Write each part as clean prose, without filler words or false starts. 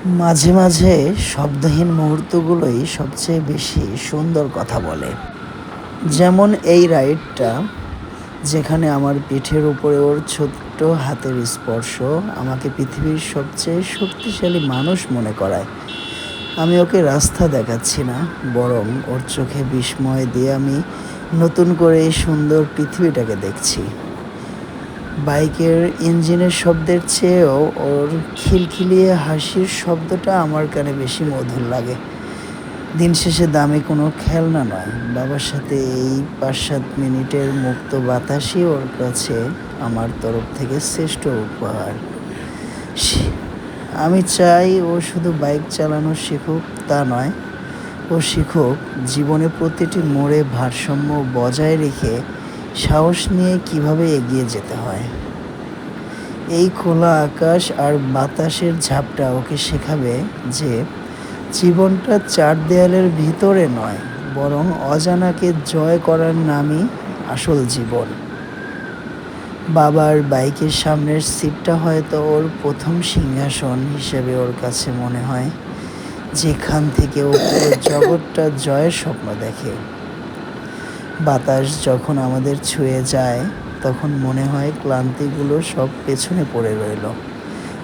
মাঝে মাঝে শব্দহীন মুহূর্তগুলোই সবচেয়ে বেশি সুন্দর কথা বলে। যেমন এই রাইডটা, যেখানে আমার পিঠের উপরে ওর ছোট্ট হাতের স্পর্শ আমাকে পৃথিবীর সবচেয়ে শক্তিশালী মানুষ মনে করায়। আমি ওকে রাস্তা দেখাচ্ছি না, বরং ওর চোখে বিস্ময় দিয়ে আমি নতুন করে এই সুন্দর পৃথিবীটাকে দেখছি। বাইকের ইঞ্জিনের শব্দের চেয়েও ওর খিলখিলিয়ে হাসির শব্দটা আমার কানে বেশি মধুর লাগে। দিন শেষে দামি কোনো খেলনা নয়, বাবার সাথে এই ৫-৭ মিনিটের মুক্ত বাতাসই ওর কাছে আমার তরফ থেকে শ্রেষ্ঠ উপহার। সে- আমি চাই ও শুধু বাইক চালানো শিখুক তা নয়, ও শিখুক জীবনে প্রতিটি মোড়ে ভারসাম্য বজায় রেখে সাহস নিয়ে কিভাবে এগিয়ে যেতে হয়। এই খোলা আকাশ আর বাতাসের ঝাপটা ওকে শেখাবে যে জীবনটা চার দেয়ালের ভিতরে নয়, বরং অজানাকে জয় করার নামই আসল জীবন। বাবার বাইকের সামনের সিটটা হয়তো ওর প্রথম সিংহাসন হিসেবে ওর কাছে মনে হয়, যেখান থেকে ও পুরো জগৎটা জয়ের স্বপ্ন দেখে। বাতাস যখন আমাদের ছুঁয়ে যায়, তখন মনে হয় ক্লান্তিগুলো সব পেছনে পড়ে রইল,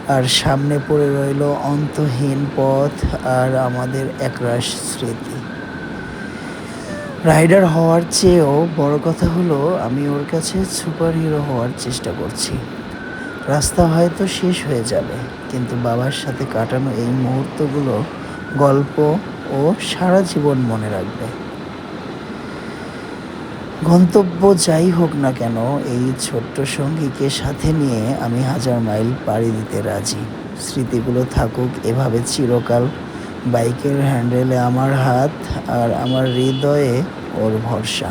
আর সামনে পড়ে রইল অন্তহীন পথ আর আমাদের একরাশ স্মৃতি। রাইডার হওয়ার চেয়েও বড় কথা হলো, আমি ওর কাছে সুপার হিরো হওয়ার চেষ্টা করছি। রাস্তা হয়তো শেষ হয়ে যাবে, কিন্তু বাবার সাথে কাটানো এই মুহূর্তগুলো গল্প ও সারা জীবন মনে রাখবে। গন্তব্য যাই হোক না কেন, এই ছোট্ট সঙ্গীকে সাথে নিয়ে আমি ১০০০ মাইল পাড়ি দিতে রাজি। স্মৃতিগুলো থাকুক এভাবে চিরকাল, বাইকের হ্যান্ডেলে আমার হাত আর আমার হৃদয়ে ওর ভরসা।